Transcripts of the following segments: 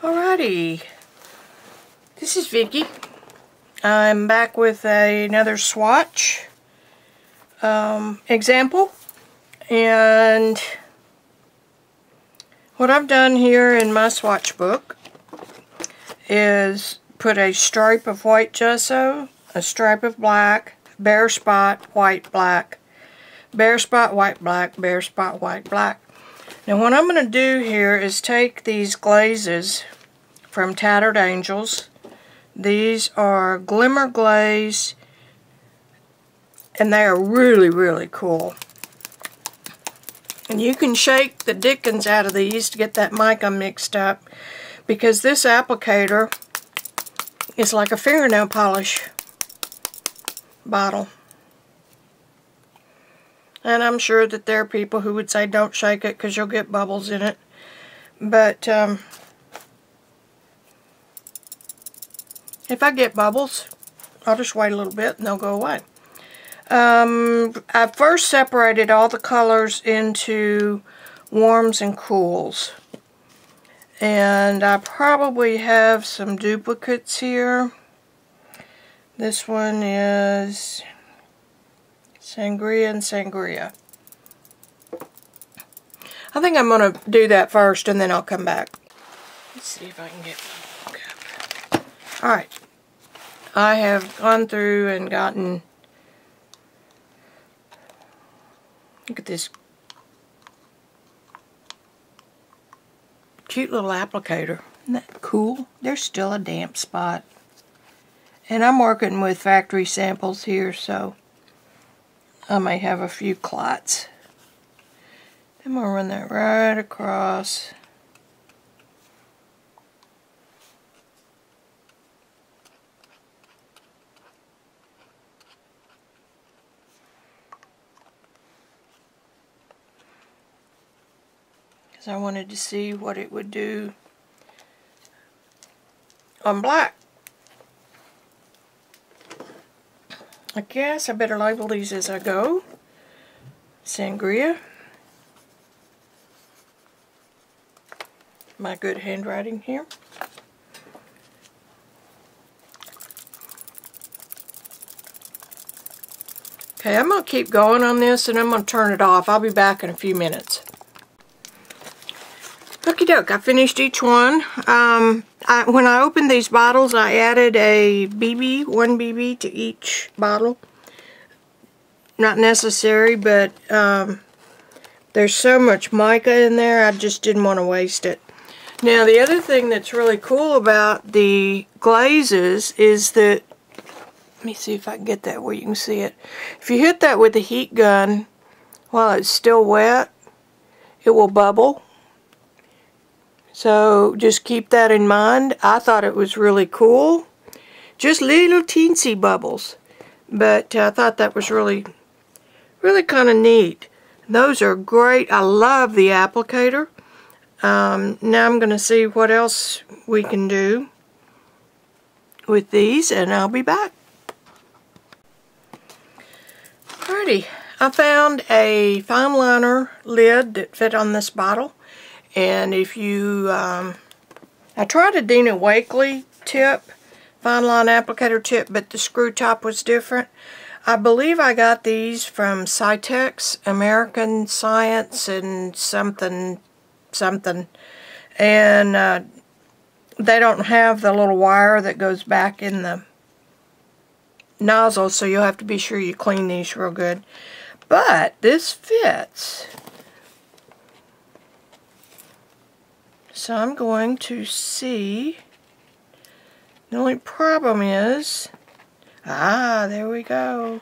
Alrighty, this is Vicki. I'm back with another swatch example, and what I've done here in my swatch book is put a stripe of white gesso, a stripe of black, bare spot, white, black, bare spot, white, black, bare spot, white, black. Now what I'm going to do here is take these glazes from Tattered Angels. These are Glimmer Glaze, and they are really, really cool. And you can shake the dickens out of these to get that mica mixed up, because this applicator is like a fingernail polish bottle. And I'm sure that there are people who would say don't shake it because you'll get bubbles in it. But if I get bubbles, I'll just wait a little bit and they'll go away. I first separated all the colors into warms and cools. And I probably have some duplicates here. This one is Sangria and Sangria. I think I'm going to do that first and then I'll come back. Let's see if I can get my book up. Alright. I have gone through and gotten, look at this cute little applicator. Isn't that cool? There's still a damp spot. And I'm working with factory samples here, so I may have a few clots. I'm going to run that right across. Because I wanted to see what it would do on black. I guess I better label these as I go. Sangria. My good handwriting here. Okay, I'm going to keep going on this and I'm going to turn it off. I'll be back in a few minutes. Okie doke, I finished each one. When I opened these bottles, I added a BB, one BB to each bottle. Not necessary, but there's so much mica in there, I just didn't want to waste it. Now, the other thing that's really cool about the glazes is that, let me see if I can get that where you can see it. If you hit that with a heat gun while it's still wet, it will bubble. So just keep that in mind. I thought it was really cool. Just little teensy bubbles. But I thought that was really kind of neat. Those are great. I love the applicator. Now I'm going to see what else we can do with these, and I'll be back. Alrighty. I found a fine liner lid that fit on this bottle. And if you, I tried a Dina Wakley tip, fine line applicator tip, but the screw top was different. I believe I got these from Cytex, American Science and something. And they don't have the little wire that goes back in the nozzle, so you'll have to be sure you clean these real good. But this fits. So I'm going to see. The only problem is, there we go.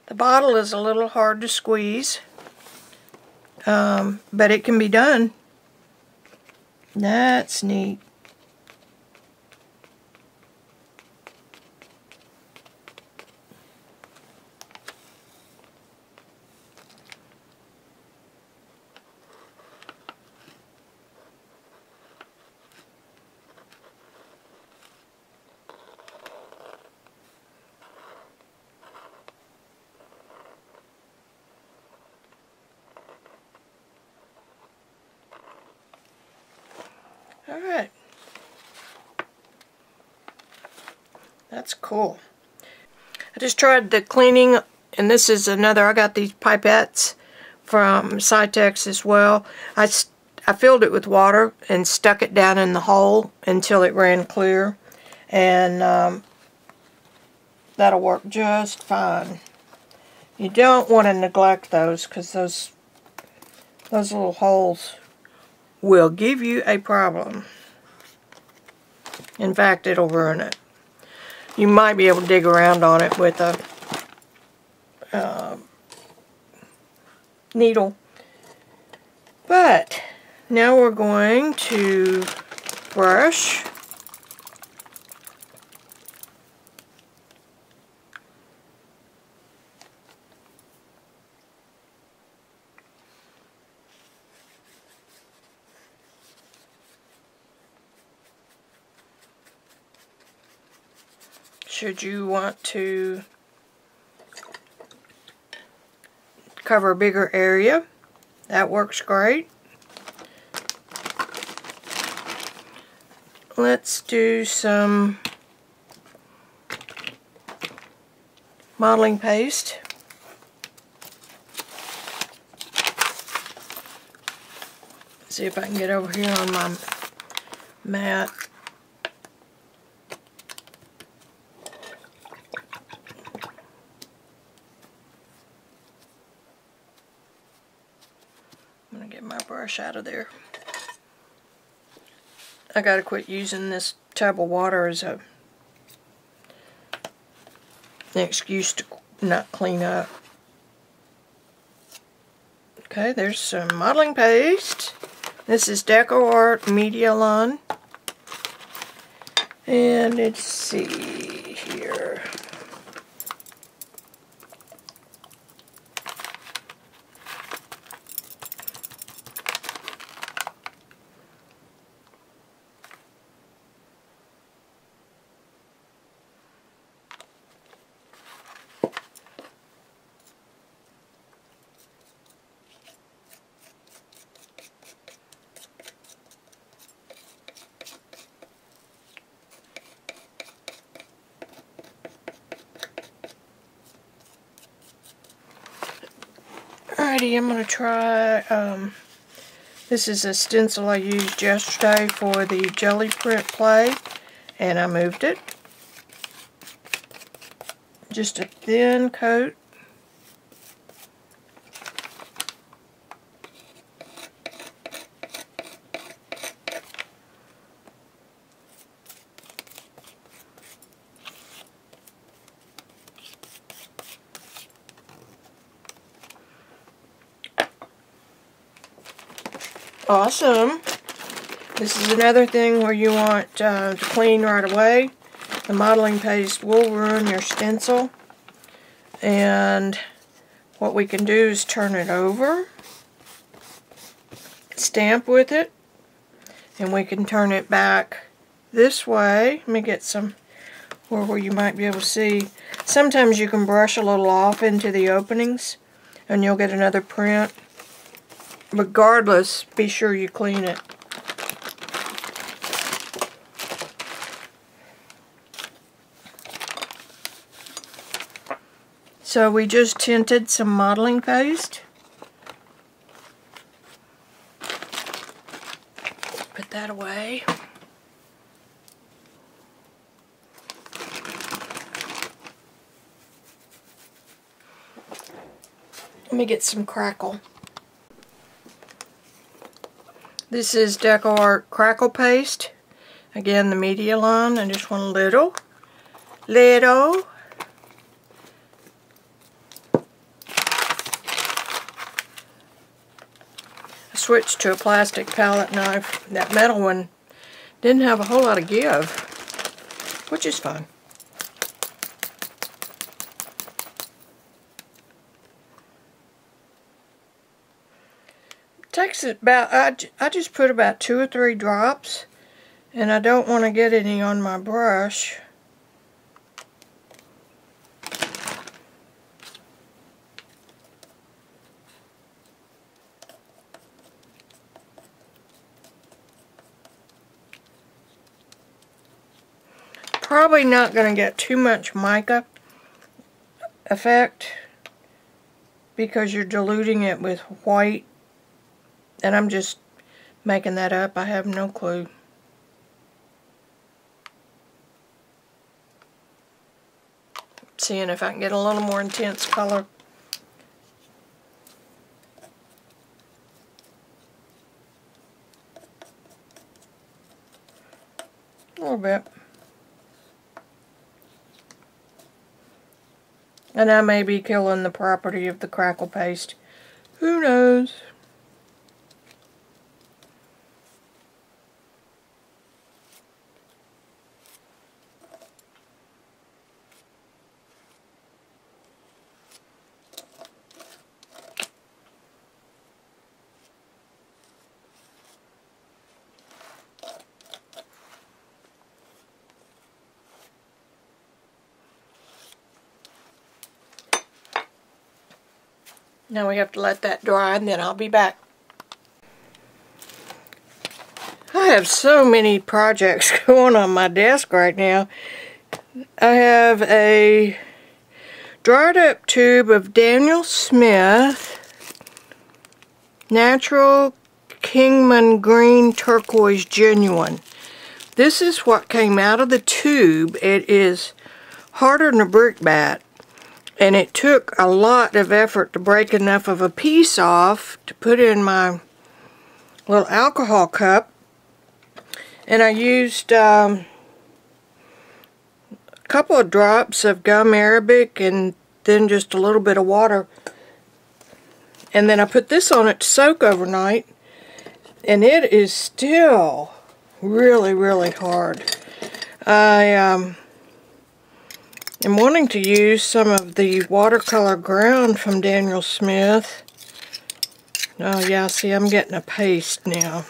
The bottle is a little hard to squeeze, but it can be done. That's neat. Alright. That's cool. I just tried the cleaning, and this is another, I got these pipettes from Cytex as well. I filled it with water and stuck it down in the hole until it ran clear, and that'll work just fine. You don't want to neglect those, because those little holes will give you a problem. In fact, it'll ruin it. You might be able to dig around on it with a needle. But now we're going to brush. Should you want to cover a bigger area, that works great. Let's do some modeling paste. See if I can get over here on my mat. I'm going to get my brush out of there. I gotta quit using this tub of water as an excuse to not clean up. Okay, there's some modeling paste. This is Decoart Medialon. And let's see here. Alrighty, I'm going to try, this is a stencil I used yesterday for the jelly print play, and I moved it. Just a thin coat. Awesome. This is another thing where you want to clean right away. The modeling paste will ruin your stencil. And what we can do is turn it over, stamp with it, and we can turn it back this way. Let me get some where you might be able to see. Sometimes you can brush a little off into the openings and you'll get another print. Regardless, be sure you clean it. So we just tinted some modeling paste. Put that away. Let me get some Crackle. This is Decoart Crackle paste. Again, the Medialon. I just want a little. I switched to a plastic palette knife. That metal one didn't have a whole lot of give, which is fine. Takes about, I just put about 2 or 3 drops, and I don't want to get any on my brush. probably not going to get too much mica effect because you're diluting it with white. And I'm just making that up. I have no clue. Seeing if I can get a little more intense color. A little bit. And I may be killing the property of the Crackle paste. Who knows? Now we have to let that dry and then I'll be back. I have so many projects going on my desk right now. I have a dried up tube of Daniel Smith Natural Kingman Green Turquoise Genuine. This is what came out of the tube. It is harder than a brickbat. And it took a lot of effort to break enough of a piece off to put in my little alcohol cup. And I used a couple of drops of gum arabic and then just a little bit of water. And then I put this on it to soak overnight. And it is still really, really hard. I'm wanting to use some of the watercolor ground from Daniel Smith. Oh yeah, see, I'm getting a paste now.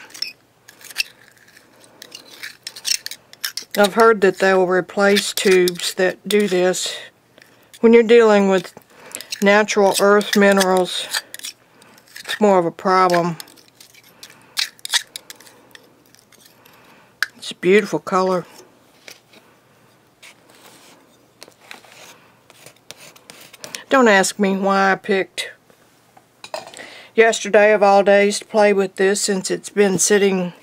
I've heard that they will replace tubes that do this. When you're dealing with natural earth minerals, it's more of a problem. It's a beautiful color. Don't ask me why I picked yesterday of all days to play with this, since it's been sitting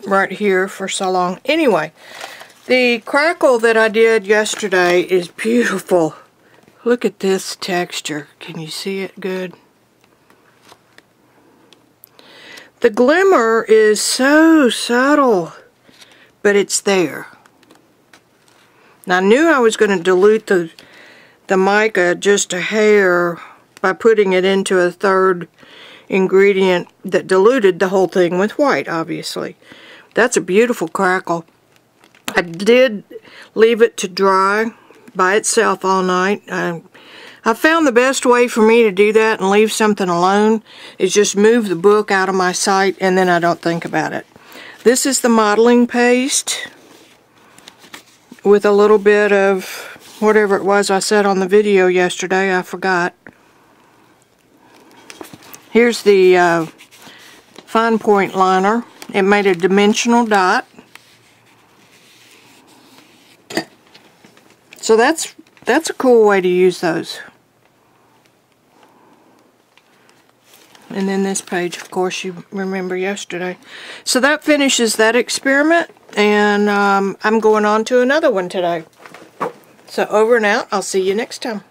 right here for so long. Anyway, the Crackle that I did yesterday is beautiful. Look at this texture. Can you see it good? The Glimmer is so subtle, but it's there. Now, I knew I was going to dilute the mica just a hair by putting it into a third ingredient that diluted the whole thing with white, obviously. That's a beautiful Crackle. I did leave it to dry by itself all night. I found the best way for me to do that and leave something alone is just move the book out of my sight and then I don't think about it. This is the modeling paste with a little bit of whatever it was I said on the video yesterday, I forgot. Here's the fine point liner. It made a dimensional dot. So that's a cool way to use those. And then this page, of course, you remember yesterday. So that finishes that experiment, and I'm going on to another one today. So over and out. I'll see you next time.